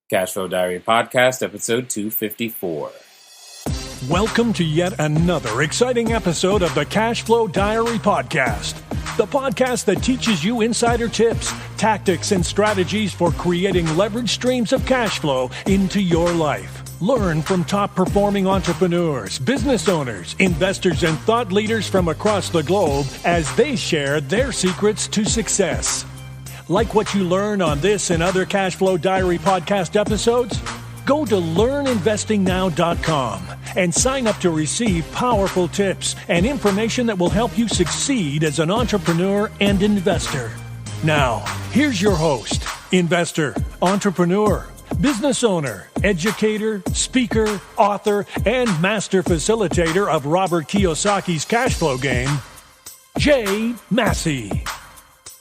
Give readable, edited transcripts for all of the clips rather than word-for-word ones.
CashFlow Diary Podcast, episode 254. Welcome to yet another exciting episode of the CashFlow Diary Podcast, the podcast that teaches you insider tips, tactics, and strategies for creating leverage streams of cash flow into your life. Learn from top-performing entrepreneurs, business owners, investors, and thought leaders from across the globe as they share their secrets to success. Like what you learn on this and other CashFlow Diary podcast episodes? Go to learninvestingnow.com and sign up to receive powerful tips and information that will help you succeed as an entrepreneur and investor. Now, here's your host, investor, entrepreneur, business owner, educator, speaker, author, and master facilitator of Robert Kiyosaki's cash flow game, Jay Massey.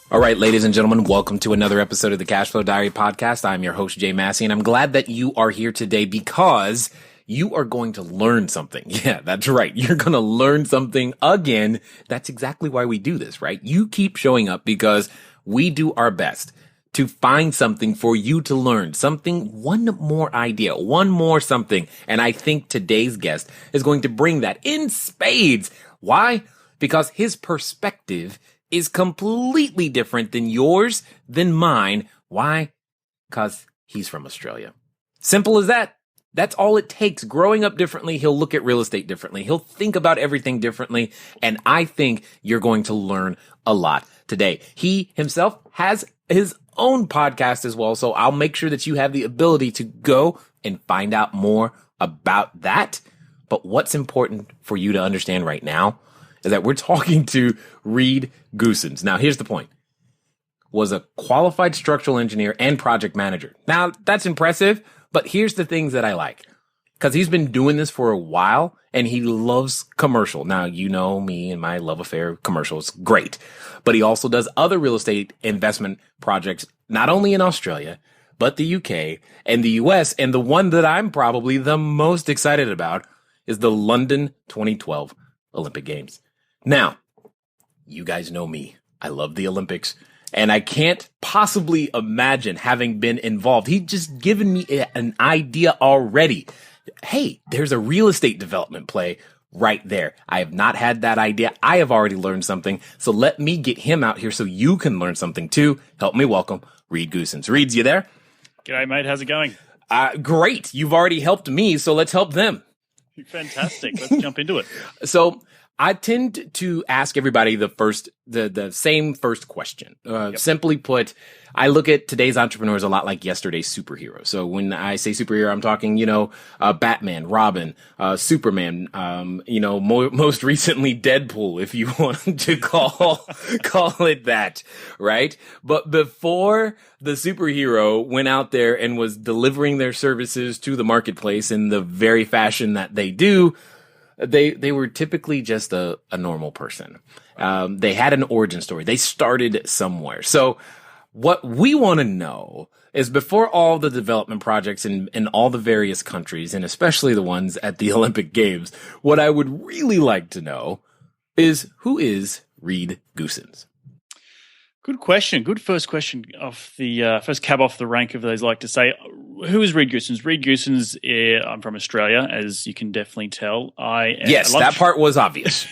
All right, ladies and gentlemen, welcome to another episode of the CashFlow Diary Podcast. I'm your host, Jay Massey, and I'm glad that you are here today because you are going to learn something. Yeah, that's right. You're going to learn something again. That's exactly why we do this, right? You keep showing up because we do our best to find something for you to learn, something, one more idea, one more something. And I think today's guest is going to bring that in spades. Why? Because his perspective is completely different than yours, than mine. Why? Because he's from Australia. Simple as that. That's all it takes. Growing up differently, he'll look at real estate differently. He'll think about everything differently. And I think you're going to learn a lot today. He himself has his own podcast as well. So I'll make sure that you have the ability to go and find out more about that. But what's important for you to understand right now is that we're talking to Reed Goossens. Now, here's the point. Was a qualified structural engineer and project manager. Now, that's impressive, but here's the things that I like. Because he's been doing this for a while, and he loves commercial. Now, you know me and my love affair of commercials. Great. But he also does other real estate investment projects, not only in Australia, but the UK and the US. And the one that I'm probably the most excited about is the London 2012 Olympic Games. Now, you guys know me. I love the Olympics, and I can't possibly imagine having been involved. He's just given me an idea already. Hey, there's a real estate development play right there. I have not had that idea. I have already learned something. So let me get him out here so you can learn something too. Help me welcome Reed Goossens. Reed, you there? G'day, mate. How's it going? Great. You've already helped me, so let's help them. Fantastic. Let's jump into it. So I tend to ask everybody the same first question. Simply put, I look at today's entrepreneurs a lot like yesterday's superheroes. So when I say superhero, I'm talking, Batman, Robin, Superman, most recently Deadpool, if you want to call it that, right? But before the superhero went out there and was delivering their services to the marketplace in the very fashion that they do, they were typically just a normal person. They had an origin story. They started somewhere. So what we want to know is before all the development projects in all the various countries, and especially the ones at the Olympic Games, what I would really like to know is who is Reed Goossens? Good question. Good first question off the first cab off the rank, if those like to say. Who is Reed Goossens? Reed Goossens, I'm from Australia, as you can definitely tell. That part was obvious.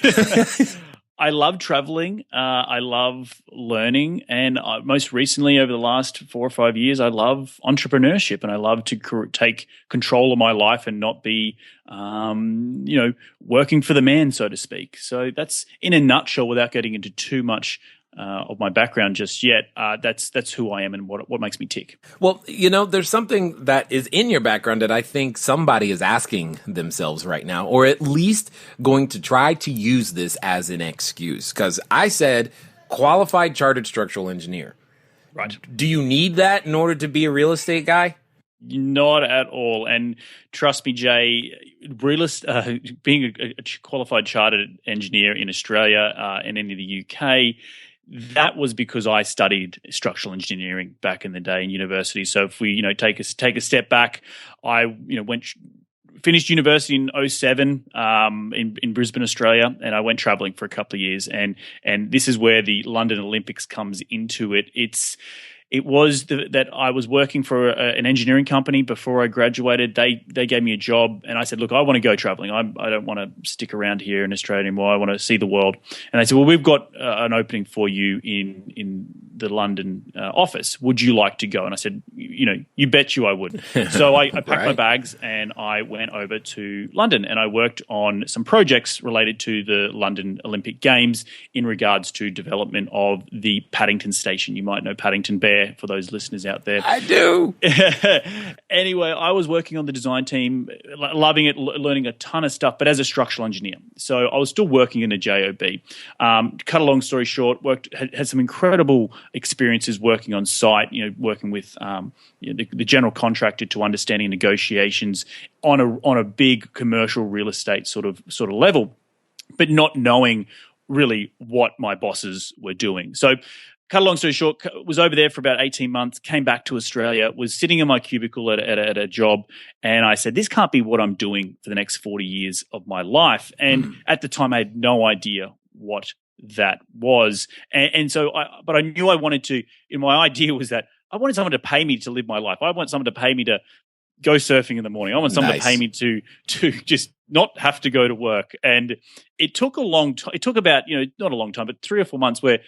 I love traveling. I love learning. And most recently, over the last 4 or 5 years, I love entrepreneurship, and I love to take control of my life and not be, working for the man, so to speak. So that's in a nutshell, without getting into too much of my background just yet. That's who I am and what makes me tick. Well, there's something that is in your background that I think somebody is asking themselves right now, or at least going to try to use this as an excuse. Because I said qualified chartered structural engineer. Right. Do you need that in order to be a real estate guy? Not at all. And trust me, Jay, being a qualified chartered engineer in Australia and in the UK, that was because I studied structural engineering back in the day in university. So if we, take a step back, I, finished university in 2007 in Brisbane, Australia, and I went traveling for a couple of years. And this is where the London Olympics comes into it. It's it was that I was working for an engineering company before I graduated. They gave me a job, and I said, look, I want to go traveling. I don't want to stick around here in Australia anymore. I want to see the world. And they said, well, we've got an opening for you in the London office. Would you like to go? And I said, you bet you I would. So I packed my bags and I went over to London, and I worked on some projects related to the London Olympic Games in regards to development of the Paddington Station. You might know Paddington Bear for those listeners out there. I do. Anyway, I was working on the design team, loving it, learning a ton of stuff, but as a structural engineer. So I was still working in a JOB. Cut a long story short, had some incredible experiences working on site, working with the general contractor to understanding negotiations on a big commercial real estate sort of level, but not knowing really what my bosses were doing. So cut a long story short, was over there for about 18 months, came back to Australia, was sitting in my cubicle at a job, and I said, this can't be what I'm doing for the next 40 years of my life. And at the time, I had no idea what that was. And so, but I knew I wanted to, my idea was that I wanted someone to pay me to live my life. I want someone to pay me to go surfing in the morning. I want someone to pay me to just not have to go to work. And it took a long time. It took about, not a long time, but 3 or 4 months where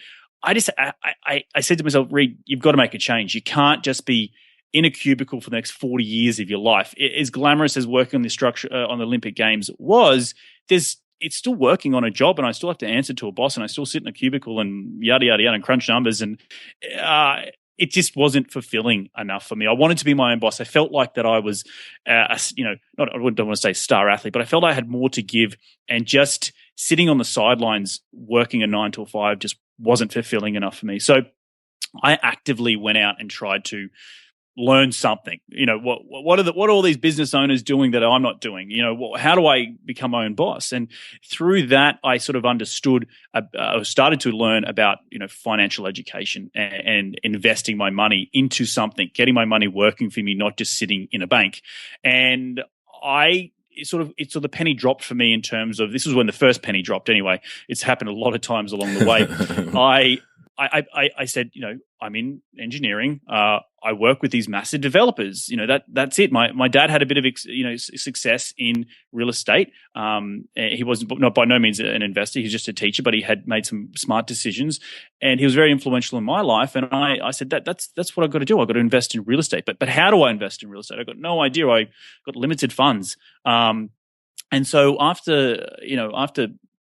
I said to myself, Reed, you've got to make a change. You can't just be in a cubicle for the next 40 years of your life. As glamorous as working on the structure on the Olympic Games was, it's still working on a job, and I still have to answer to a boss, and I still sit in a cubicle and yada, yada, yada, and crunch numbers. And it just wasn't fulfilling enough for me. I wanted to be my own boss. I felt like that I was, I don't want to say star athlete, but I felt I had more to give, and just sitting on the sidelines working a 9 to 5 just wasn't fulfilling enough for me. So I actively went out and tried to learn something. What are all these business owners doing that I'm not doing? How do I become my own boss? And through that, I sort of understood, started to learn about financial education and investing my money into something, getting my money working for me, not just sitting in a bank. And the penny dropped for me in terms of, this was when the first penny dropped anyway. It's happened a lot of times along the way. I said, I'm in engineering. I work with these massive developers. That's it. My dad had a bit of success in real estate. He wasn't not by no means an investor. He was just a teacher, but he had made some smart decisions, and he was very influential in my life. And I said that's what I've got to do. I've got to invest in real estate. But how do I invest in real estate? I've got no idea. I got limited funds. And so after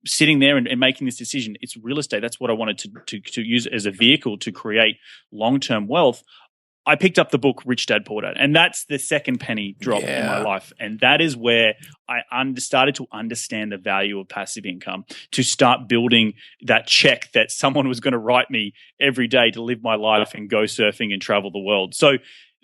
sitting there and making this decision, it's real estate. That's what I wanted to use as a vehicle to create long-term wealth. I picked up the book Rich Dad Poor Dad, and that's the second penny drop in my life. And that is where I started to understand the value of passive income, to start building that check that someone was going to write me every day to live my life and go surfing and travel the world. So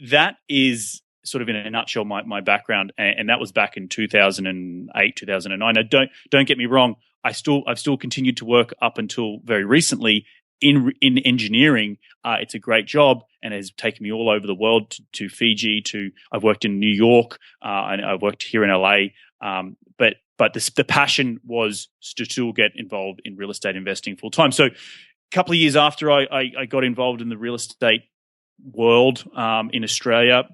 that is sort of in a nutshell my background, and that was back in 2008, 2009. Now, don't get me wrong. I've still continued to work up until very recently in engineering. It's a great job and has taken me all over the world, to Fiji, I've worked in New York, and I've worked here in LA. But the passion was to still get involved in real estate investing full time. So a couple of years after I got involved in the real estate world in Australia,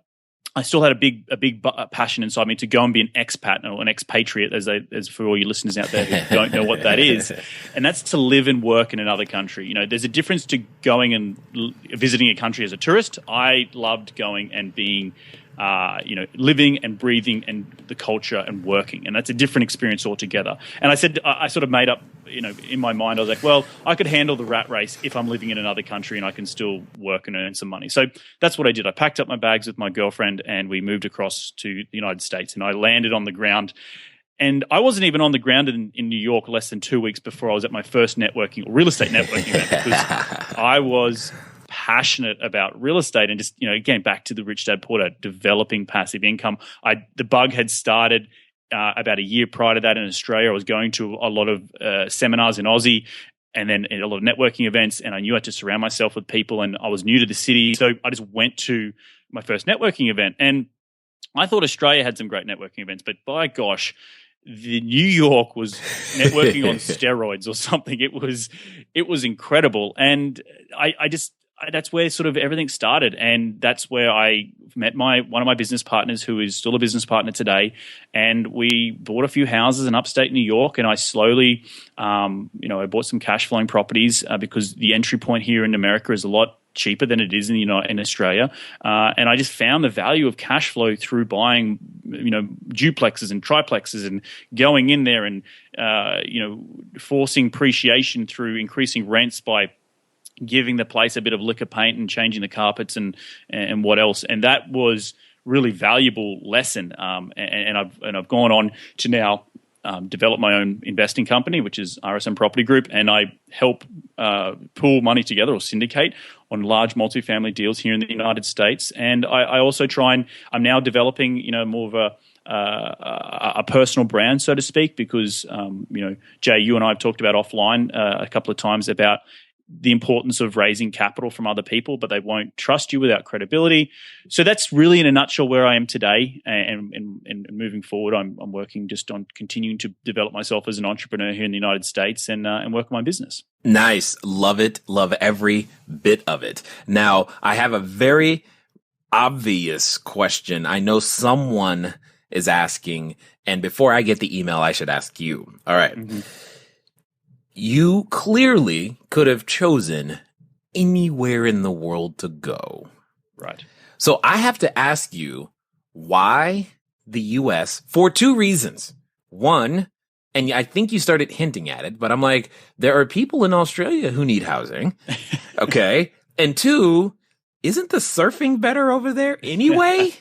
I still had a big passion inside me to go and be an expat or an expatriate, as for all you listeners out there who don't know what that is. And that's to live and work in another country. There's a difference to going and visiting a country as a tourist. I loved going and being, living and breathing and the culture and working. And that's a different experience altogether. And I sort of made up, in my mind, I was like, well, I could handle the rat race if I'm living in another country and I can still work and earn some money. So that's what I did. I packed up my bags with my girlfriend and we moved across to the United States, and I landed on the ground. And I wasn't even on the ground in New York less than 2 weeks before I was at my first real estate networking event, because I was passionate about real estate and just, again, back to the Rich Dad Poor Dad, developing passive income. The bug had started about a year prior to that in Australia. I was going to a lot of seminars in Aussie and then a lot of networking events, and I knew I had to surround myself with people, and I was new to the city. So I just went to my first networking event, and I thought Australia had some great networking events, but by gosh, the New York was networking on steroids or something. It was incredible. And that's where sort of everything started, and that's where I met one of my business partners, who is still a business partner today, and we bought a few houses in upstate New York. And I slowly, I bought some cash flowing properties because the entry point here in America is a lot cheaper than it is in Australia, and I just found the value of cash flow through buying, duplexes and triplexes and going in there and forcing appreciation through increasing rents by giving the place a bit of liquor paint and changing the carpets and what else. And that was really valuable lesson. And I've gone on to now develop my own investing company, which is RSM Property Group, and I help pool money together or syndicate on large multifamily deals here in the United States. And I also I'm now developing, more of a personal brand, so to speak, because Jay, you and I have talked about offline a couple of times about the importance of raising capital from other people, but they won't trust you without credibility. So that's really in a nutshell where I am today, and moving forward, I'm working just on continuing to develop myself as an entrepreneur here in the United States and work on my business. Nice. Love it. Love every bit of it. Now, I have a very obvious question. I know someone is asking, and before I get the email, I should ask you. All right. Mm-hmm. You clearly could have chosen anywhere in the world to go. Right. So I have to ask you, why the U.S. for two reasons. One, and I think you started hinting at it, but I'm like, there are people in Australia who need housing. Okay. And two, isn't the surfing better over there anyway?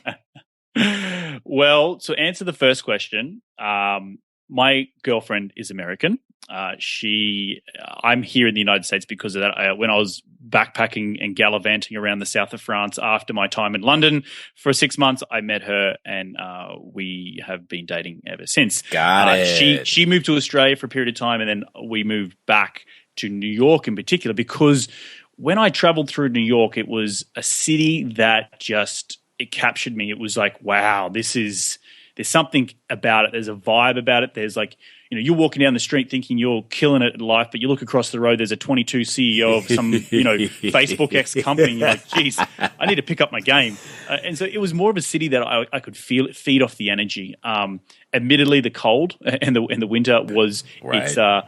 Well, to answer the first question, my girlfriend is American. I'm here in the United States because of that. When I was backpacking and gallivanting around the south of France after my time in London for 6 months, I met her, and we have been dating ever since. Got it. She moved to Australia for a period of time, and then we moved back to New York in particular, because when I traveled through New York, it was a city that it captured me. It was like, wow, there's something about it. There's a vibe about it. There's like, you're walking down the street thinking you're killing it in life, but you look across the road, there's a 22 CEO of some, Facebook X company. You're like, geez, I need to pick up my game. And so it was more of a city that I could feel it feed off the energy. Admittedly, the cold and the winter was right.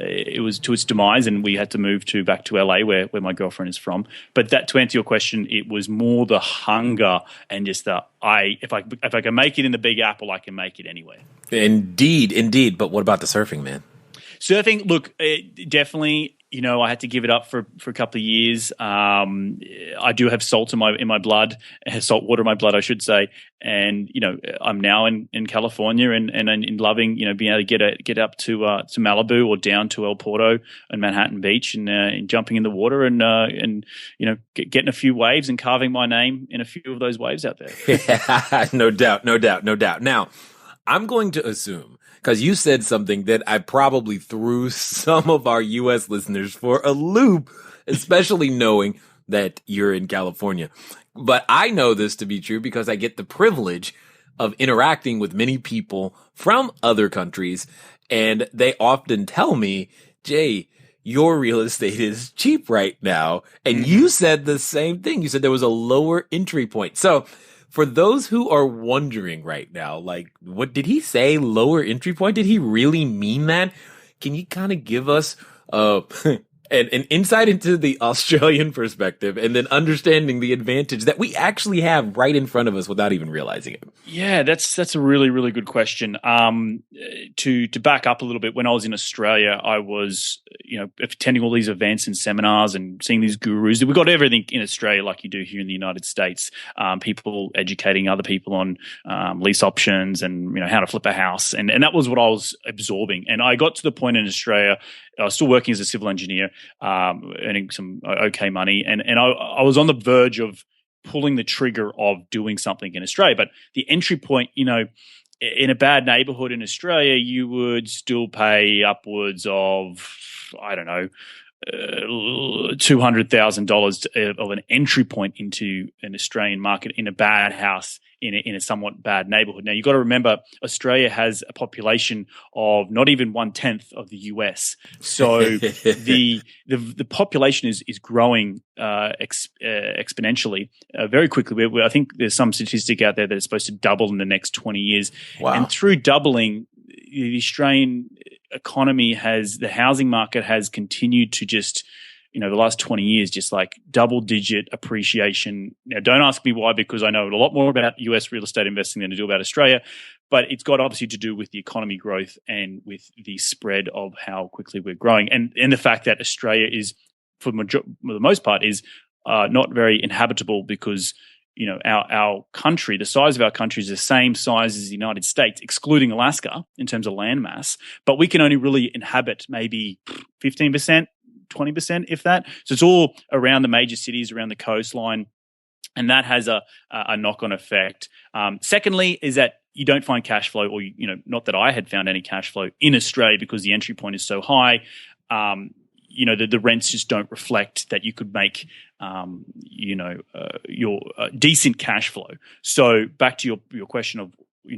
It was to its demise, and we had to move back to LA, where my girlfriend is from. But that, to answer your question, it was more the hunger and just if I can make it in the Big Apple, I can make it anywhere. Indeed. But what about the surfing, man? Surfing, look, definitely. I had to give it up for a couple of years. I do have salt in my blood, salt water in my blood, I should say. And I'm now in California and in loving being able to get up to Malibu or down to El Porto and Manhattan Beach and jumping in the water and getting a few waves and carving my name in a few of those waves out there. No doubt. Now, I'm going to assume, because you said something that I probably threw some of our U.S. listeners for a loop, especially knowing that you're in California. But I know this to be true because I get the privilege of interacting with many people from other countries, and they often tell me, Jay, your real estate is cheap right now. And you said the same thing. You said there was a lower entry point. So for those who are wondering right now, like, what did he say? Lower entry point? Did he really mean that? Can you kind of give us an insight into the Australian perspective, and then understanding the advantage that we actually have right in front of us without even realizing it? Yeah, that's a really, really good question. To back up a little bit, when I was in Australia, I was attending all these events and seminars and seeing these gurus. We got everything in Australia like you do here in the United States. People educating other people on lease options and how to flip a house, and that was what I was absorbing. And I got to the point in Australia, I was still working as a civil engineer, earning some okay money, and I was on the verge of pulling the trigger of doing something in Australia. But the entry point, in a bad neighborhood in Australia, you would still pay upwards of, I don't know, $200,000 of an entry point into an Australian market in a bad house in a somewhat bad neighborhood. Now, you've got to remember, Australia has a population of not even 1/10 of the US. So the population is growing exponentially very quickly. I think there's some statistic out there that it's supposed to double in the next 20 years. Wow. And through doubling, the Australian economy the housing market has continued to just, the last 20 years, just like double-digit appreciation. Now, don't ask me why, because I know a lot more about US real estate investing than I do about Australia, but it's got obviously to do with the economy growth and with the spread of how quickly we're growing. And the fact that Australia is, for the most part, is not very inhabitable because, our country, the size of our country is the same size as the United States, excluding Alaska in terms of land mass, but we can only really inhabit maybe 15%, 20%, if that. So it's all around the major cities, around the coastline, and that has a knock-on effect. Secondly, is that you don't find cash flow, or not that I had found any cash flow in Australia because the entry point is so high. The rents just don't reflect that you could make, your decent cash flow. So back to your question of,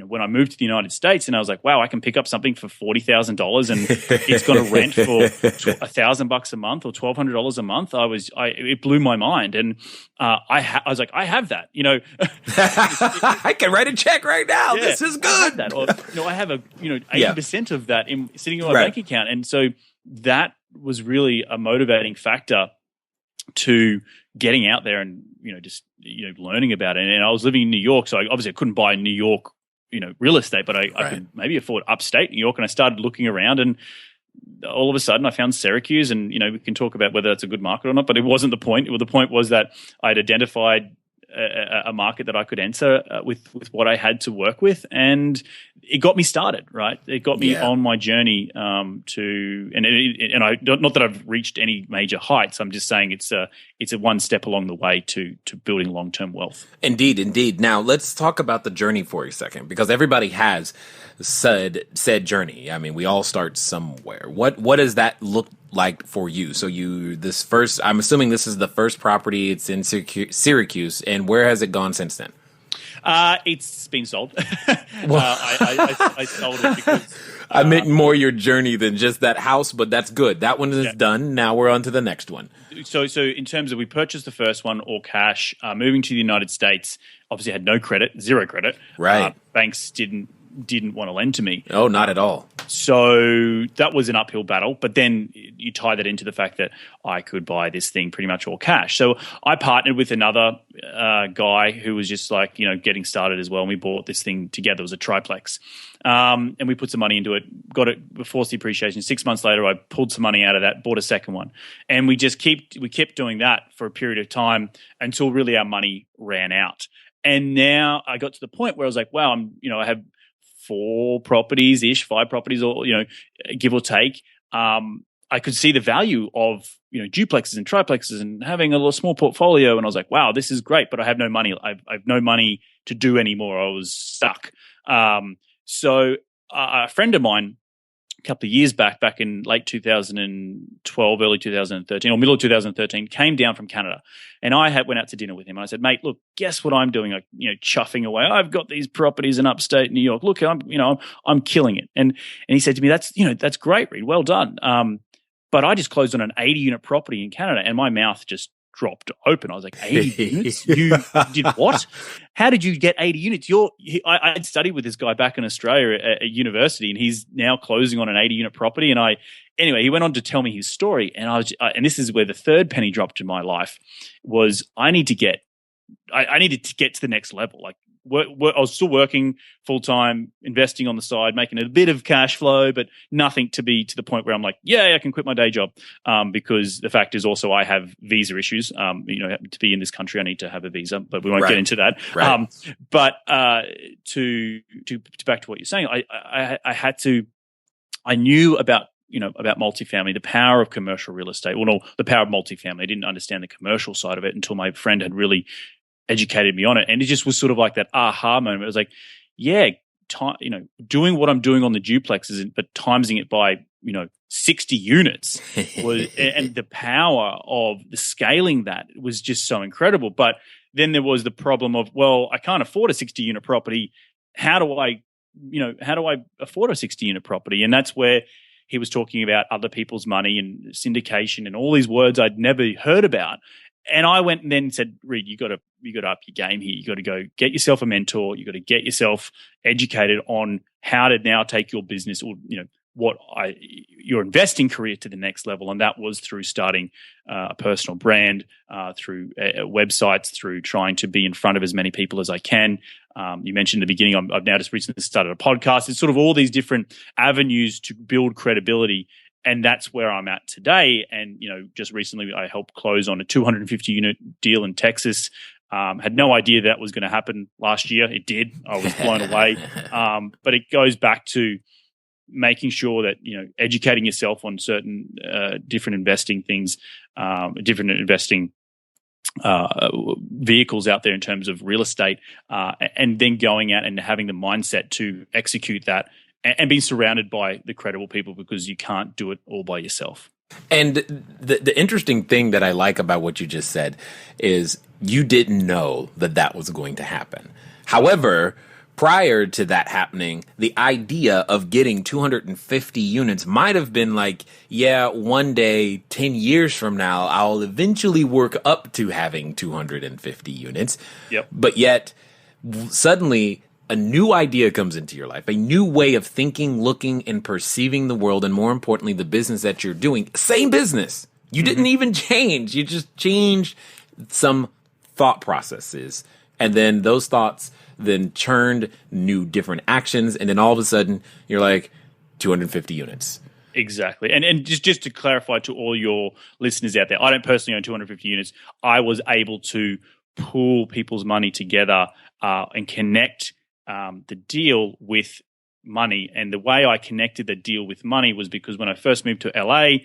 when I moved to the United States and I was like, wow, I can pick up something for $40,000 and it's going to rent for $1,000 a month or $1,200 a month. It blew my mind. And I was like, I have that, I can write a check right now. Yeah, this is good. I have that. Or, I have 80% of that sitting in my bank account. And so that was really a motivating factor to getting out there and, learning about it. And I was living in New York, so I couldn't buy New York, real estate, but I could maybe afford upstate New York. And I started looking around, and all of a sudden I found Syracuse, and, we can talk about whether that's a good market or not, but it wasn't the point. The point was that I'd identified a market that I could enter with what I had to work with, and it got me started. Right, it got me on my journey and I don't, not that I've reached any major heights. I'm just saying it's a one step along the way to building long-term wealth. Indeed. Now let's talk about the journey for a second, because everybody has said journey. I mean, we all start somewhere. What does that look like for you? So I'm assuming this is the first property. It's in Syracuse, and where has it gone since then? It's been sold. I sold it because I meant more your journey than just that house, but that's good. That one is done. Now we're on to the next one. So in terms of, we purchased the first one all cash, moving to the United States, obviously had no credit, zero credit. Right. Banks didn't want to lend to me. Oh, not at all. So that was an uphill battle. But then you tie that into the fact that I could buy this thing pretty much all cash. So I partnered with another guy who was just like, getting started as well. And we bought this thing together. It was a triplex. And we put some money into it, got it before the appreciation. 6 months later, I pulled some money out of that, bought a second one. And we kept doing that for a period of time until really our money ran out. And now I got to the point where I was like, wow, I have 5 properties, or, give or take. I could see the value of, duplexes and triplexes and having a little small portfolio. And I was like, wow, this is great, but I have no money. I've no money to do anymore. I was stuck. So a friend of mine, a couple of years back in late 2012, early 2013, or middle of 2013, came down from Canada, and I went out to dinner with him. And I said, "Mate, look, guess what I'm doing? Like, chuffing away. I've got these properties in upstate New York. Look, I'm killing it." And he said to me, "That's great, Reed. Well done. But I just closed on an 80-unit property in Canada," and my mouth just dropped open. I was like, 80 units? You did what? How did you get 80 units? I had studied with this guy back in Australia at university, and he's now closing on an 80-unit property. And anyway, he went on to tell me his story, and and this is where the third penny dropped in my life, was I needed to get to the next level. Like, I was still working full time, investing on the side, making a bit of cash flow, but nothing to be to the point where I'm like, I can quit my day job. Because the fact is also I have visa issues. To be in this country, I need to have a visa, but we won't get into that. Right. But to back to what you're saying, I knew about multifamily, the power of commercial real estate. Well, no, the power of multifamily. I didn't understand the commercial side of it until my friend had really educated me on it, and it just was sort of like that aha moment. It was like, doing what I'm doing on the duplexes, but timesing it by 60 units was, and the power of the scaling that was just so incredible. But then there was the problem of, well, I can't afford a 60-unit property. How do I afford a 60-unit property? And that's where he was talking about other people's money and syndication and all these words I'd never heard about. And I went and then said, Reed, you got to up your game here. You got to go get yourself a mentor. You got to get yourself educated on how to now take your business, or your investing career to the next level. And that was through starting a personal brand, through websites, through trying to be in front of as many people as I can. You mentioned in the beginning, I've now just recently started a podcast. It's sort of all these different avenues to build credibility. And that's where I'm at today. And, just recently I helped close on a 250-unit deal in Texas. Had no idea that was going to happen last year. It did. I was blown away. But it goes back to making sure that, educating yourself on certain different investing things, different investing vehicles out there in terms of real estate, and then going out and having the mindset to execute that and being surrounded by the credible people, because you can't do it all by yourself. And the interesting thing that I like about what you just said is you didn't know that was going to happen. However, prior to that happening, the idea of getting 250 units might have been like, yeah, one day, 10 years from now, I'll eventually work up to having 250 units. Yep. But yet, suddenly, a new idea comes into your life, a new way of thinking, looking, and perceiving the world, and more importantly, the business that you're doing. Same business. You didn't even change. You just changed some thought processes. And then those thoughts then churned new different actions. And then all of a sudden, you're like, 250 units. Exactly. And just to clarify to all your listeners out there, I don't personally own 250 units. I was able to pool people's money together and connect the deal with money. And the way I connected the deal with money was because when I first moved to LA,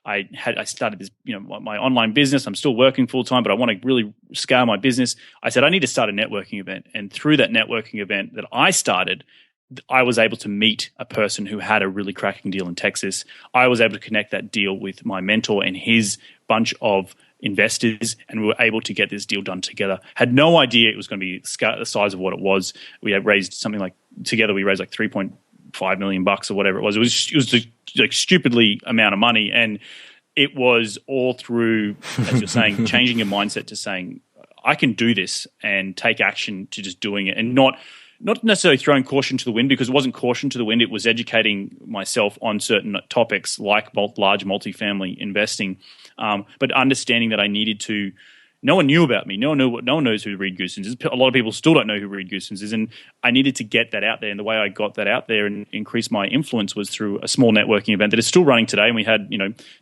I started this, my online business. I'm still working full time, but I want to really scale my business. I said, I need to start a networking event. And through that networking event that I started, I was able to meet a person who had a really cracking deal in Texas. I was able to connect that deal with my mentor and his bunch of investors, and we were able to get this deal done together. Had no idea it was going to be the size of what it was. We had raised something like, together we raised like $3.5 million or whatever it was. It was like stupidly amount of money, and it was all through, as you're saying, changing your mindset to saying, I can do this, and take action to just doing it, and not necessarily throwing caution to the wind, because it wasn't caution to the wind. It was educating myself on certain topics like large multifamily investing, but understanding that I needed to. No one knew about me. No one knows who Reed Goossens is. A lot of people still don't know who Reed Goossens is, and I needed to get that out there. And the way I got that out there and increase my influence was through a small networking event that is still running today. And we had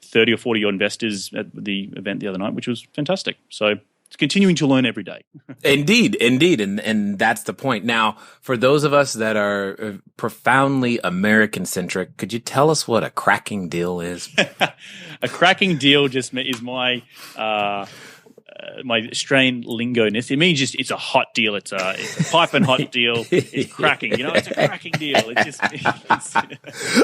30 or 40 investors at the event the other night, which was fantastic. So it's continuing to learn every day. Indeed. And that's the point. Now, for those of us that are profoundly American-centric, could you tell us what a cracking deal is? A cracking deal just is my Australian lingo-ness. It means just it's a hot deal. It's a piping hot deal. It's cracking. It's a cracking deal. It's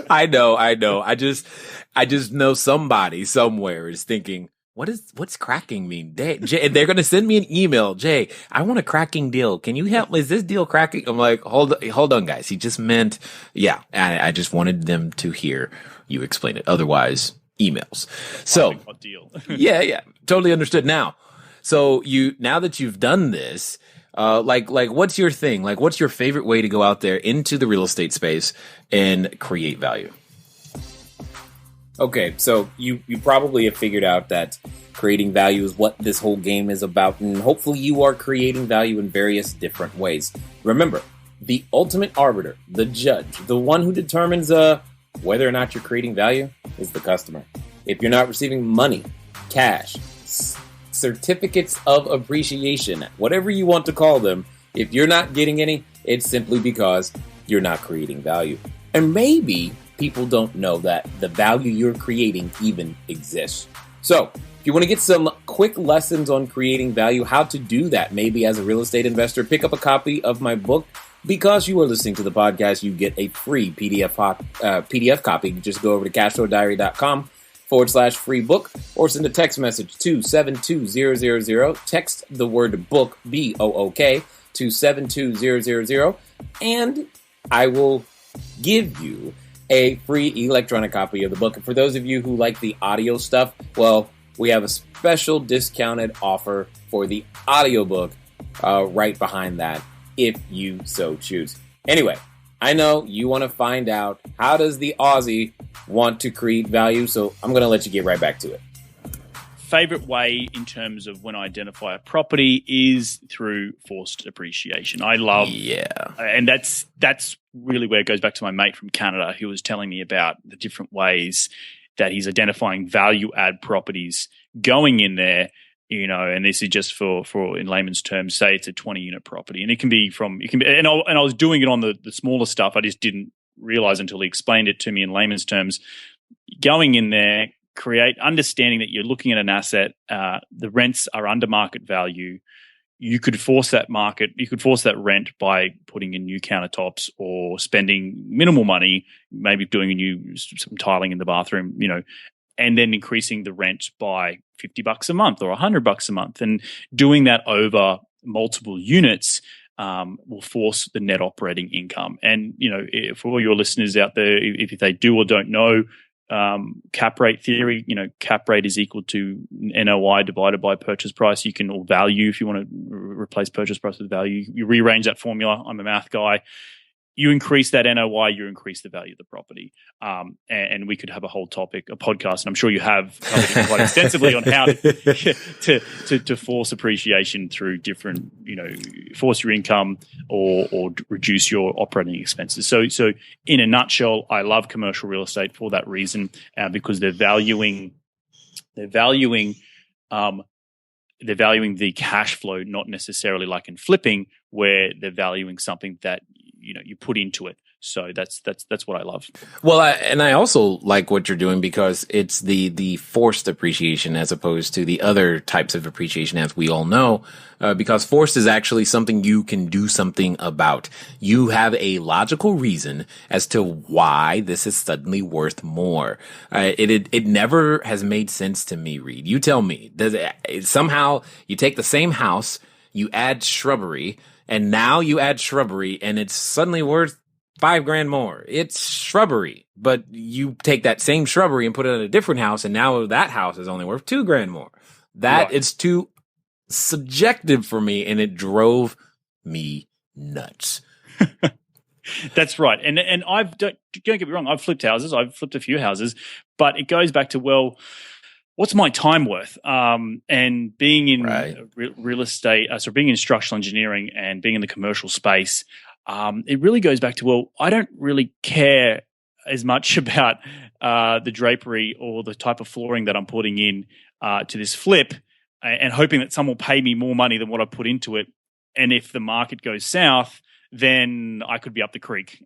I know. I just know somebody somewhere is thinking, what's cracking mean? Jay, they're going to send me an email. Jay, I want a cracking deal. Can you help me? Is this deal cracking? I'm like, hold on, guys. He just meant, yeah. I just wanted them to hear you explain it. Otherwise, emails. So, hot deal. yeah, totally understood. Now, so now that you've done this, like what's your thing? Like, what's your favorite way to go out there into the real estate space and create value? Okay, so you probably have figured out that creating value is what this whole game is about, and hopefully you are creating value in various different ways. Remember, the ultimate arbiter, the judge, the one who determines whether or not you're creating value is the customer. If you're not receiving money, cash, certificates of appreciation, whatever you want to call them, if you're not getting any, it's simply because you're not creating value. And maybe people don't know that the value you're creating even exists. So, if you want to get some quick lessons on creating value, how to do that, maybe as a real estate investor, pick up a copy of my book. Because you are listening to the podcast, you get a free PDF copy. Just go over to CashFlowDiary.com, free book, or send a text message to 72000. Text the word book, BOOK, to 72000, and I will give you a free electronic copy of the book. And for those of you who like the audio stuff, well, we have a special discounted offer for the audiobook right behind that, if you so choose. Anyway, I know you want to find out, how does the Aussie want to create value? So I'm going to let you get right back to it. Favorite way in terms of when I identify a property is through forced appreciation. I love, and that's really where it goes back to my mate from Canada, who was telling me about the different ways that he's identifying value add properties going in there. And this is just for in layman's terms, say it's a 20 unit property, and I was doing it on the smaller stuff. I just didn't realize until he explained it to me in layman's terms. Going in there, understanding that you're looking at an asset, the rents are under market value. You could force that rent by putting in new countertops or spending minimal money, maybe doing some tiling in the bathroom, and then increasing the rent by $50 a month or $100 a month. And doing that over multiple units will force the net operating income. And, for all your listeners out there, if they do or don't know cap rate theory, cap rate is equal to NOI divided by purchase price. Or value, if you want to replace purchase price with value. You rearrange that formula. I'm a math guy. You increase that NOI, you increase the value of the property. And we could have a whole topic, a podcast, and I'm sure you have covered it quite extensively on how to force appreciation through different, force your income or reduce your operating expenses. So in a nutshell, I love commercial real estate for that reason, because they're valuing the cash flow, not necessarily like in flipping, where they're valuing something that you put into it. So that's what I love. Well, I also like what you're doing, because it's the forced appreciation as opposed to the other types of appreciation, as we all know, because forced is actually something you can do something about. You have a logical reason as to why this is suddenly worth more. It never has made sense to me, Reed. You tell me. Somehow you take the same house, you add shrubbery, and now you add shrubbery, and it's suddenly worth $5,000 more. It's shrubbery, but you take that same shrubbery and put it in a different house, and now that house is only worth $2,000 more. That is too subjective for me, and it drove me nuts. That's right, and don't get me wrong. I've flipped houses. I've flipped a few houses, but it goes back to, well, what's my time worth? And being in real estate, so being in structural engineering and being in the commercial space, it really goes back to, well, I don't really care as much about the drapery or the type of flooring that I'm putting in to this flip, and hoping that someone will pay me more money than what I put into it. And if the market goes south, then I could be up the creek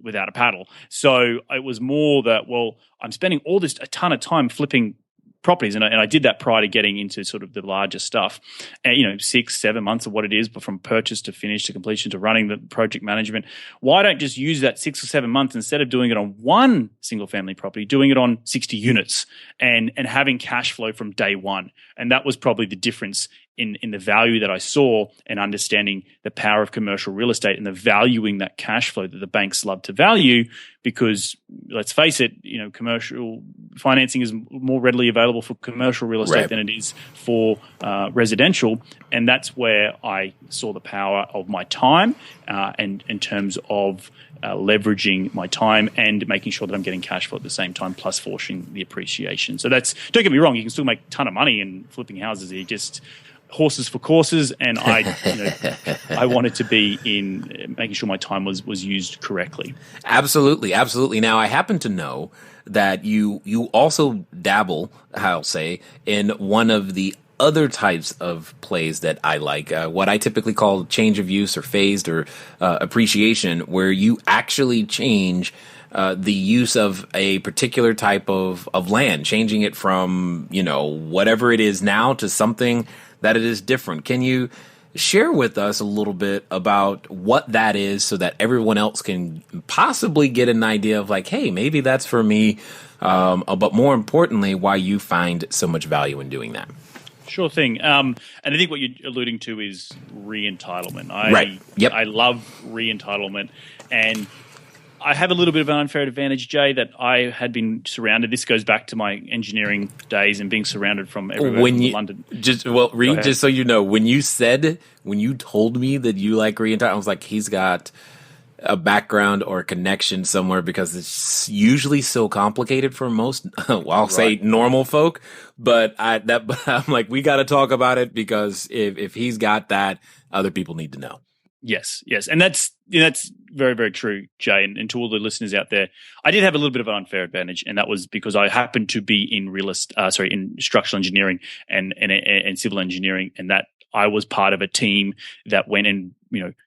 without a paddle. So it was more that, well, I'm spending a ton of time flipping properties, and I did that prior to getting into sort of the larger stuff, and 6-7 months of what it is, but from purchase to finish to completion to running the project management. Why don't just use that 6 or 7 months, instead of doing it on one single family property, doing it on 60 units and having cash flow from day one? And that was probably the difference in the value that I saw, and understanding the power of commercial real estate and the valuing that cash flow that the banks love to value, because let's face it, commercial financing is more readily available for commercial real estate than it is for residential. And that's where I saw the power of my time, and in terms of leveraging my time and making sure that I'm getting cash flow at the same time, plus forcing the appreciation. So don't get me wrong, you can still make a ton of money in flipping houses. You just horses for courses, and I wanted to be in making sure my time was used correctly. Absolutely. Now, I happen to know that you also dabble, I'll say, in one of the other types of plays that I like, what I typically call change of use or phased or appreciation, where you actually change the use of a particular type of land, changing it from, whatever it is now to something that it is different. Can you share with us a little bit about what that is so that everyone else can possibly get an idea of like, hey, maybe that's for me. But more importantly, why you find so much value in doing that. Sure thing. And I think what you're alluding to is re-entitlement. Right. Yep. I love re-entitlement. And I have a little bit of an unfair advantage, Jay, that I had been surrounded. This goes back to my engineering days and being surrounded from everywhere in London. Reed, just so you know, when you told me that you like re-entitlement, I was like, he's got a background or a connection somewhere, because it's usually so complicated for most, I'll say normal folk. But I'm like, we got to talk about it, because if he's got that, other people need to know. Yes, and that's very, very true, Jay. And to all the listeners out there, I did have a little bit of an unfair advantage, and that was because I happened to be in structural engineering and civil engineering, and that I was part of a team that went and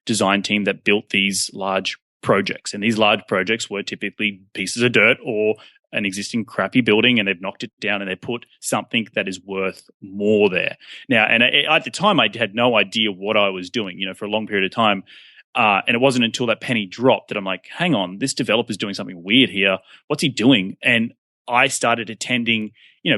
design team that built these large projects, and these large projects were typically pieces of dirt or an existing crappy building, and they've knocked it down and they put something that is worth more there. Now, and at the time, I had no idea what I was doing, for a long period of time. And it wasn't until that penny dropped that I'm like, hang on, this developer's doing something weird here. What's he doing? And I started attending,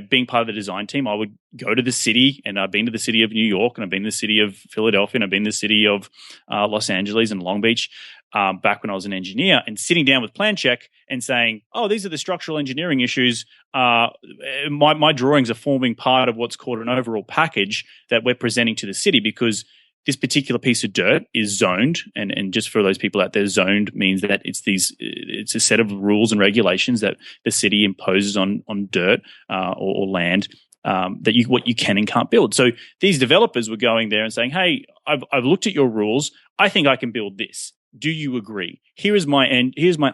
being part of the design team. I would go to the city, and I've been to the city of New York, and I've been to the city of Philadelphia, and I've been to the city of Los Angeles and Long Beach back when I was an engineer, and sitting down with Plan Check and saying, oh, these are the structural engineering issues. My drawings are forming part of what's called an overall package that we're presenting to the city, because this particular piece of dirt is zoned, and just for those people out there, zoned means that it's a set of rules and regulations that the city imposes on dirt or land what you can and can't build. So these developers were going there and saying, hey, I've looked at your rules. I think I can build this. Do you agree? Here's my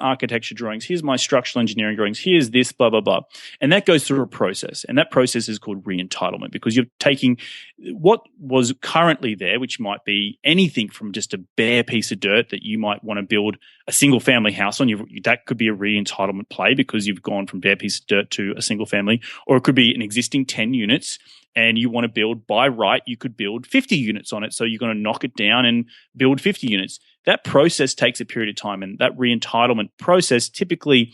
architecture drawings. Here's my structural engineering drawings. Here's this, blah, blah, blah. And that goes through a process. And that process is called re-entitlement, because you're taking what was currently there, which might be anything from just a bare piece of dirt that you might want to build a single family house on. That could be a re-entitlement play, because you've gone from bare piece of dirt to a single family, or it could be an existing 10 units and you want to build by right, you could build 50 units on it. So you're going to knock it down and build 50 units. That process takes a period of time, and that re-entitlement process typically,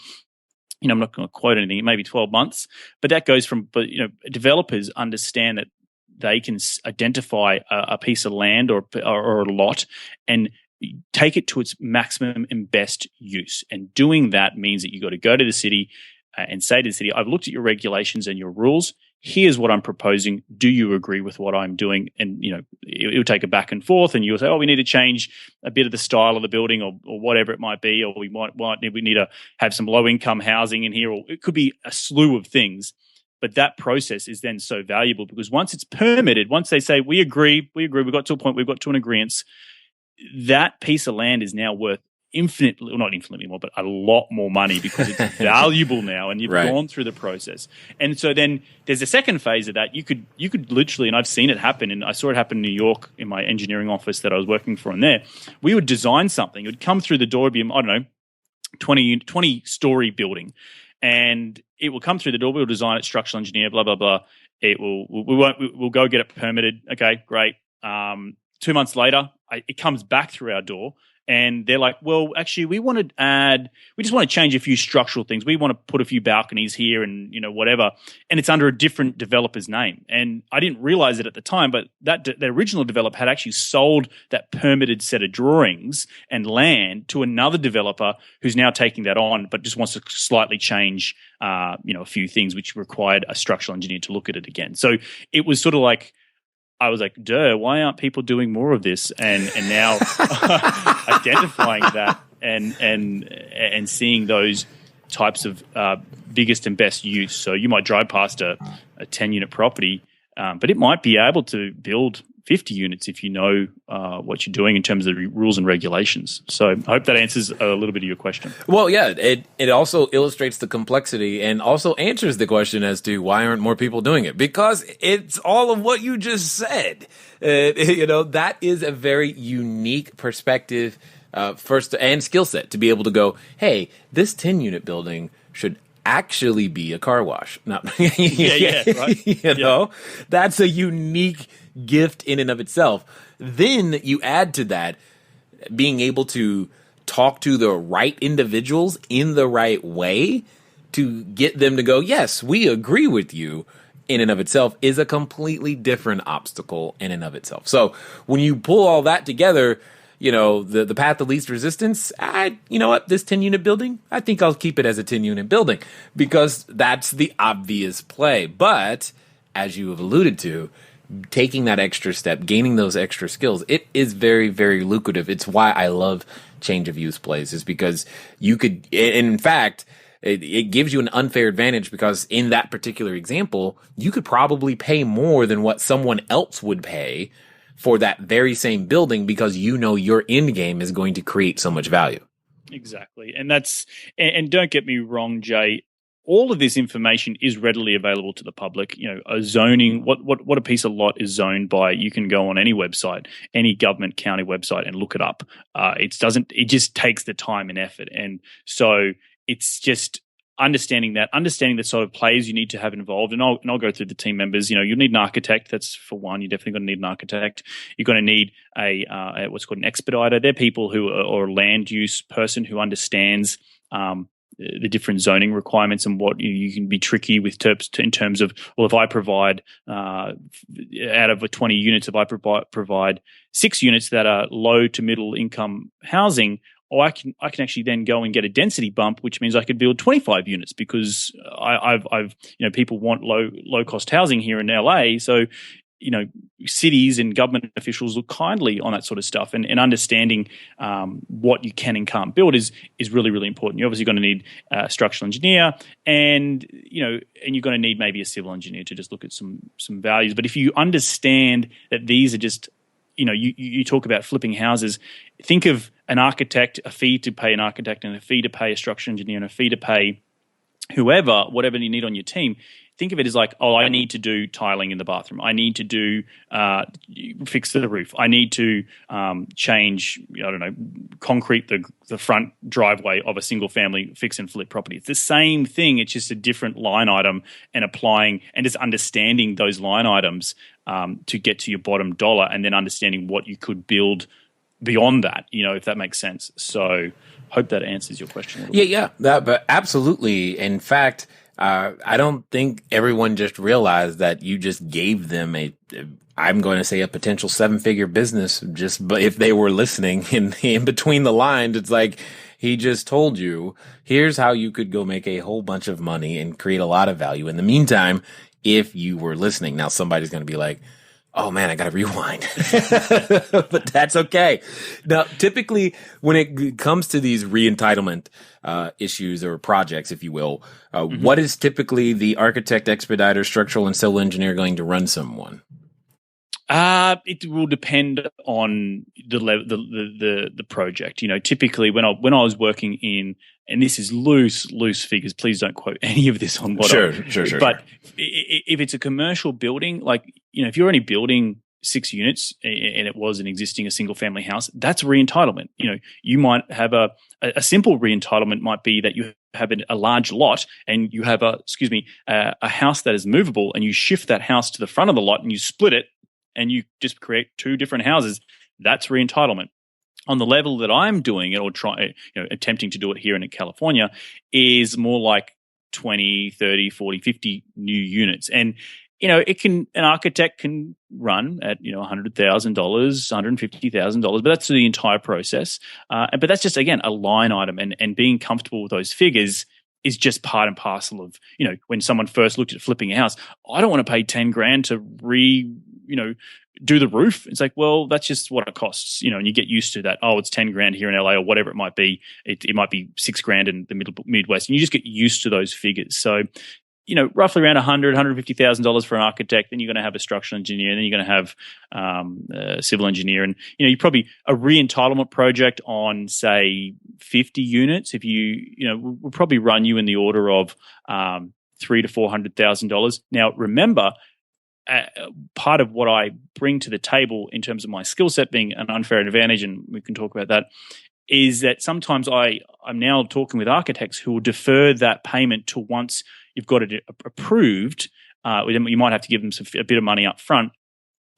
I'm not going to quote anything, it may be 12 months, but that goes from, developers understand that they can identify a piece of land or a lot and take it to its maximum and best use. And doing that means that you got to go to the city and say to the city, I've looked at your regulations and your rules. Here's what I'm proposing. Do you agree with what I'm doing? And, it'll take a back and forth, and you'll say, oh, we need to change a bit of the style of the building or whatever it might be, or we need to have some low income housing in here, or it could be a slew of things. But that process is then so valuable, because once it's permitted, once they say, we agree, we got to a point, we've got to an agreement, that piece of land is now worth not infinitely more, but a lot more money, because it's valuable now, and you've gone through the process. And so then there's a second phase of that. You could literally, and I've seen it happen, and I saw it happen in New York in my engineering office that I was working for in there. We would design something. It would come through the door, it'd be, 20-story building. And it will come through the door. We'll design it, structural engineer, blah, blah, blah. We'll go get it permitted. Okay, great. 2 months later, it comes back through our door. And they're like, well, actually, we just want to change a few structural things. We want to put a few balconies here and, whatever. And it's under a different developer's name. And I didn't realize it at the time, but the original developer had actually sold that permitted set of drawings and land to another developer who's now taking that on, but just wants to slightly change, a few things, which required a structural engineer to look at it again. So it was sort of like, I was like, why aren't people doing more of this? And now identifying that and seeing those types of biggest and best use. So you might drive past a 10-unit property, but it might be able to build 50 units if you know what you're doing in terms of the rules and regulations. So I hope that answers a little bit of your question. Well, yeah, it also illustrates the complexity and also answers the question as to why aren't more people doing it? Because it's all of what you just said. That is a very unique perspective first and skill set to be able to go, hey, this 10-unit building should actually be a car wash. Right? That's a unique gift in and of itself. Then you add to that being able to talk to the right individuals in the right way to get them to go, yes, we agree with you, in and of itself is a completely different obstacle in and of itself. So when you pull all that together, the path of least resistance, you know what, this 10-unit building, I think I'll keep it as a 10-unit building because that's the obvious play. But as you have alluded to, taking that extra step, gaining those extra skills, it is very, very lucrative. It's why I love change of use plays, is because you could, in fact, it gives you an unfair advantage because in that particular example, you could probably pay more than what someone else would pay for that very same building because your end game is going to create so much value. Exactly. And don't get me wrong, Jay, all of this information is readily available to the public. A zoning, what a piece of lot is zoned by, you can go on any website, any government county website and look it up. It just takes the time and effort. And so it's just understanding the sort of players you need to have involved. And I'll go through the team members. You'll need an architect. That's for one. You're definitely going to need an architect. You're going to need a what's called an expediter. They're people or a land use person who understands the different zoning requirements and what you can be tricky with in terms of, well, if I provide out of 20 units, if I provide 6 units that are low to middle income housing, or I can actually then go and get a density bump, which means I could build 25 units because I've people want low cost housing here in LA, so cities and government officials look kindly on that sort of stuff, and understanding what you can and can't build is really, really important. You're obviously going to need a structural engineer, and you're going to need maybe a civil engineer to just look at some values. But if you understand that these are just you talk about flipping houses, think of an architect, a fee to pay an architect, and a fee to pay a structural engineer, and a fee to pay whatever you need on your team. Think of it as like, I need to do tiling in the bathroom. I need to do fix the roof. I need to change, concrete the front driveway of a single family fix and flip property. It's the same thing. It's just a different line item, and applying and just understanding those line items to get to your bottom dollar, and then understanding what you could build beyond that, if that makes sense. So hope that answers your question. Yeah, but absolutely. In fact, I don't think everyone just realized that you just gave them I'm going to say a potential 7-figure business, but if they were listening in between the lines, it's like he just told you, here's how you could go make a whole bunch of money and create a lot of value. In the meantime, if you were listening, now somebody's going to be like, oh man, I got to rewind, but that's okay. Now, typically when it comes to these re-entitlement issues or projects, if you will, what is typically the architect, expediter, structural, and civil engineer going to run someone? It will depend on the project. Typically when I was working in, and this is loose figures, please don't quote any of this on what. Sure. But if it's a commercial building, like if you're only building 6 units and it was a single family house, that's re-entitlement. You might have a simple re-entitlement might be that you have a large lot and you have a house that is movable, and you shift that house to the front of the lot and you split it, and you just create 2 different houses. That's re-entitlement. On the level that I'm doing it, or attempting to do it here in California, is more like 20, 30, 40, 50 new units. And, an architect can run at, $100,000, $150,000, but that's the entire process. But that's just, again, a line item, and being comfortable with those figures is just part and parcel of, when someone first looked at flipping a house, I don't want to pay $10,000 to do the roof. It's like, well, that's just what it costs, and you get used to that. Oh, it's $10,000 here in LA or whatever it might be. It might be $6,000 in the Midwest, and you just get used to those figures. So, roughly around $150,000 for an architect. Then you're going to have a structural engineer, and then you're going to have a civil engineer, and you probably a re-entitlement project on say 50 units. If we'll probably run you in the order of $300,000 to $400,000. Now, remember. Part of what I bring to the table in terms of my skill set being an unfair advantage, and we can talk about that, is that sometimes I'm now talking with architects who will defer that payment to once you've got it approved. You might have to give them a bit of money up front,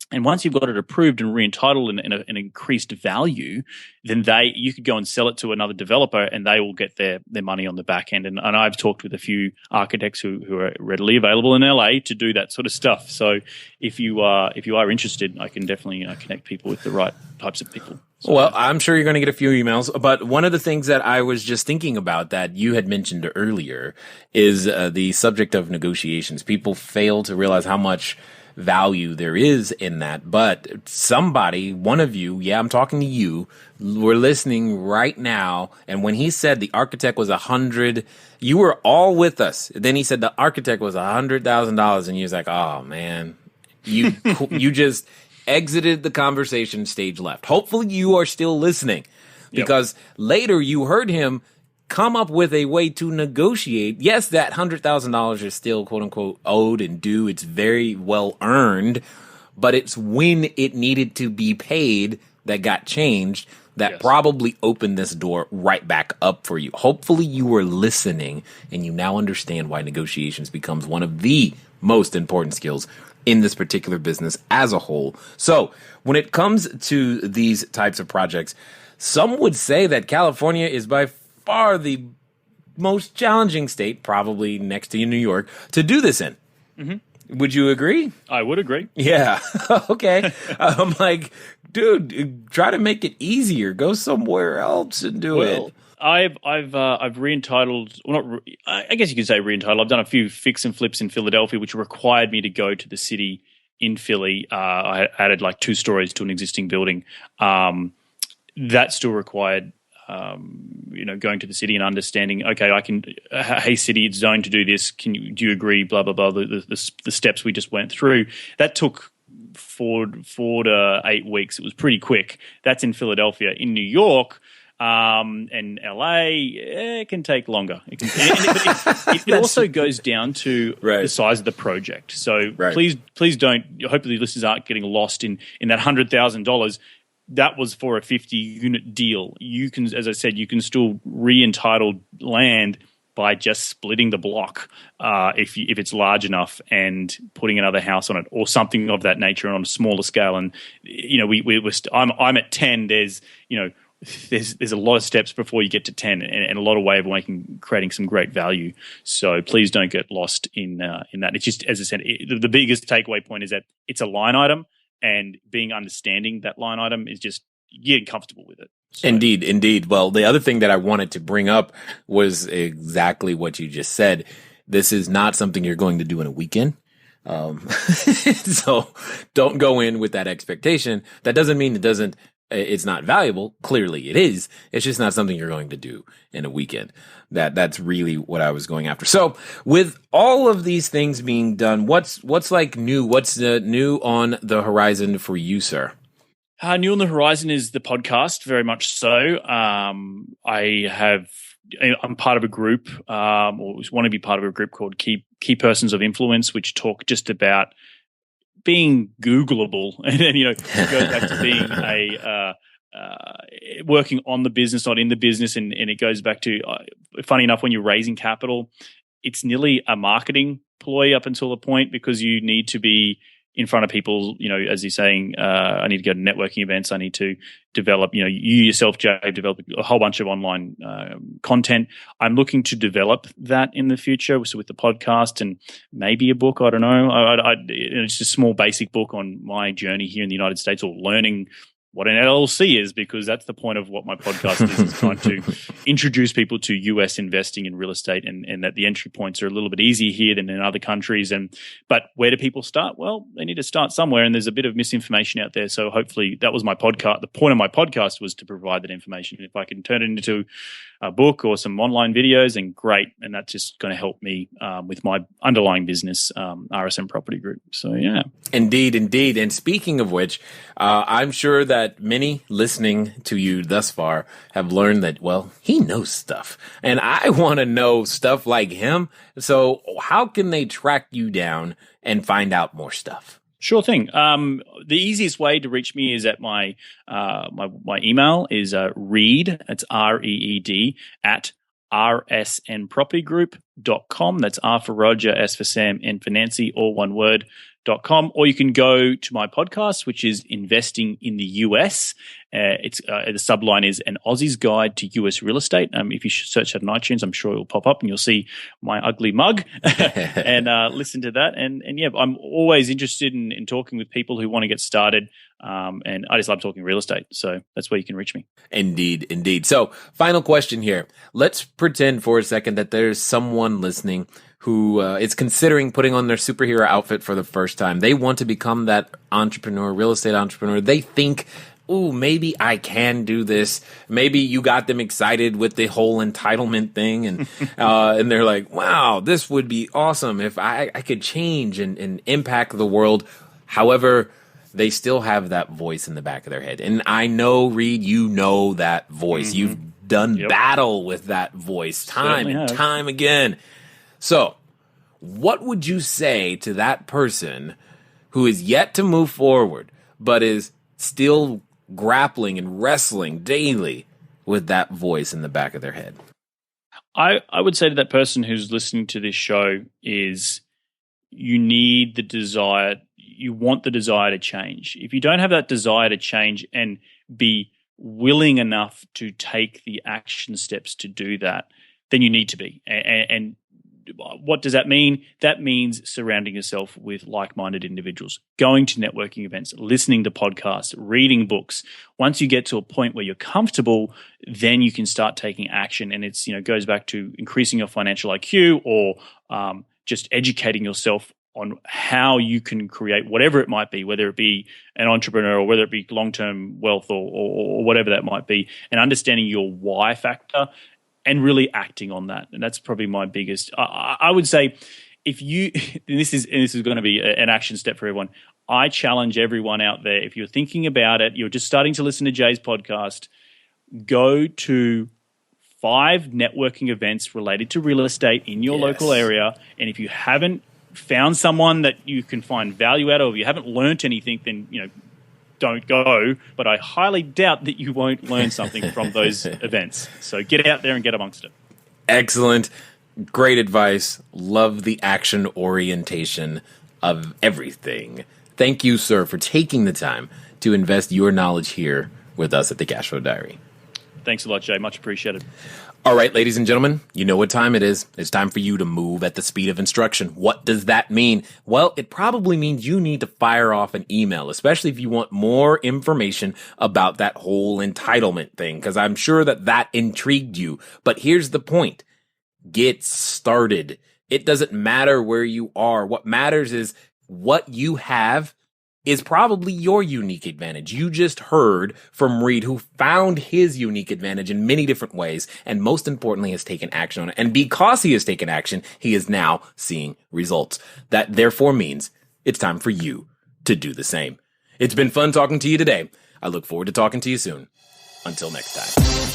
And once you've got it approved and re-entitled and an increased value, then you could go and sell it to another developer, and they will get their money on the back end. And I've talked with a few architects who are readily available in LA to do that sort of stuff. So if you are interested, I can definitely connect people with the right types of people. So, well, I'm sure you're going to get a few emails, but one of the things that I was just thinking about that you had mentioned earlier is the subject of negotiations. People fail to realize how much value there is in that. But somebody, one of you, I'm talking to you, we're listening right now. And when he said the architect was 100, you were all with us. Then he said the architect was $100,000, and you was like, oh man, you just exited the conversation, stage left. Hopefully you are still listening, because later you heard him come up with a way to negotiate. Yes, that $100,000 is still quote unquote owed and due. It's very well earned, but it's when it needed to be paid that got changed that probably opened this door right back up for you. Hopefully you were listening and you now understand why negotiations becomes one of the most important skills in this particular business as a whole. So when it comes to these types of projects, some would say that California is by far the most challenging state, probably next to New York, to do this in. Mm-hmm. Would you agree? I would agree. Yeah. Okay. I'm like, dude, try to make it easier. Go somewhere else and do it. I've re-entitled, I guess you could say re-entitled. I've done a few fix and flips in Philadelphia, which required me to go to the city in Philly. I added like 2 stories to an existing building. That still required, going to the city and understanding, okay, hey city, it's zoned to do this. Do you agree? Blah, blah, blah. The steps we just went through. That took 4 to 8 weeks. It was pretty quick. That's in Philadelphia. In New York, and LA, it can take longer. It also goes down to the size of the project. So please don't. Hopefully, listeners aren't getting lost in that $100,000. That was for a 50-unit deal. You can, as I said, you can still re-entitle land by just splitting the block if it's large enough and putting another house on it or something of that nature on a smaller scale. And I'm at 10. There's a lot of steps before you get to 10 and a lot of way of creating some great value. So please don't get lost in that. It's just, as I said, the biggest takeaway point is that it's a line item, and being understanding that line item is just getting comfortable with it. So. Indeed. Well, the other thing that I wanted to bring up was exactly what you just said. This is not something you're going to do in a weekend. So don't go in with that expectation. That doesn't mean it's not valuable. Clearly it is. It's just not something you're going to do in a weekend. That's really what I was going after. So with all of these things being done, what's like new? What's new on the horizon for you, sir? New on the horizon is the podcast, very much so. I'm part of a group, or want to be part of a group called Key Persons of Influence, which talk just about being Googleable, and then it goes back to being working on the business, not in the business, and it goes back to funny enough, when you're raising capital, it's nearly a marketing ploy up until a point, because you need to be in front of people. As you're saying, I need to go to networking events. I need to develop. You yourself, Jay, develop a whole bunch of online content. I'm looking to develop that in the future, so with the podcast and maybe a book. I don't know. It's a small basic book on my journey here in the United States, or learning what an LLC is, because that's the point of what my podcast is trying to introduce people to US investing in real estate, and that the entry points are a little bit easier here than in other countries. But where do people start? Well, they need to start somewhere, and there's a bit of misinformation out there. So hopefully that was my podcast. The point of my podcast was to provide that information. If I can turn it into a book or some online videos, then great. And that's just going to help me with my underlying business, RSM Property Group. So, yeah. Indeed. And speaking of which, I'm sure that many listening to you thus far have learned that, well, he knows stuff. And I want to know stuff like him. So how can they track you down and find out more stuff? Sure thing. The easiest way to reach me is at my email is Reed, that's REED, at rsnpropertygroup.com. That's R for Roger, S for Sam, N for Nancy, all one word, CashFlowDiary.com, or you can go to my podcast, which is Investing in the US. The subline is An Aussie's Guide to US Real Estate. If you search that on iTunes, I'm sure it will pop up and you'll see my ugly mug and listen to that. And yeah, I'm always interested in talking with people who want to get started. And I just love talking real estate. So that's where you can reach me. Indeed. So final question here. Let's pretend for a second that there's someone listening who is considering putting on their superhero outfit for the first time. They want to become that entrepreneur, real estate entrepreneur. They think, ooh, maybe I can do this. Maybe you got them excited with the whole entitlement thing. And and they're like, wow, this would be awesome if I could change and impact the world. However, they still have that voice in the back of their head. And I know, Reed, you know that voice. Mm-hmm. You've done battle with that voice time and time again. So what would you say to that person who is yet to move forward, but is still grappling and wrestling daily with that voice in the back of their head? I would say to that person who's listening to this show is you need the desire, you want the desire to change. If you don't have that desire to change and be willing enough to take the action steps to do that, then you need to be. And what does that mean? That means surrounding yourself with like-minded individuals, going to networking events, listening to podcasts, reading books. Once you get to a point where you're comfortable, then you can start taking action. And it's, goes back to increasing your financial IQ or just educating yourself on how you can create whatever it might be, whether it be an entrepreneur or whether it be long-term wealth or whatever that might be, and understanding your why factor and really acting on that. And that's probably my biggest. I would say if you, and this is going to be an action step for everyone. I challenge everyone out there, if you're thinking about it, you're just starting to listen to Jay's podcast, go to 5 networking events related to real estate in your local area. And if you haven't found someone that you can find value out of, or you haven't learnt anything, then, don't go, but I highly doubt that you won't learn something from those events. So get out there and get amongst it. Excellent. Great advice. Love the action orientation of everything. Thank you, sir, for taking the time to invest your knowledge here with us at the Cashflow Diary. Thanks a lot, Jay. Much appreciated. All right, ladies and gentlemen, you know what time it is. It's time for you to move at the speed of instruction. What does that mean? Well, it probably means you need to fire off an email, especially if you want more information about that whole entitlement thing, because I'm sure that intrigued you. But here's the point. Get started. It doesn't matter where you are. What matters is what you have is probably your unique advantage. You just heard from Reed, who found his unique advantage in many different ways, and most importantly, has taken action on it. And because he has taken action, he is now seeing results. That therefore means it's time for you to do the same. It's been fun talking to you today. I look forward to talking to you soon. Until next time.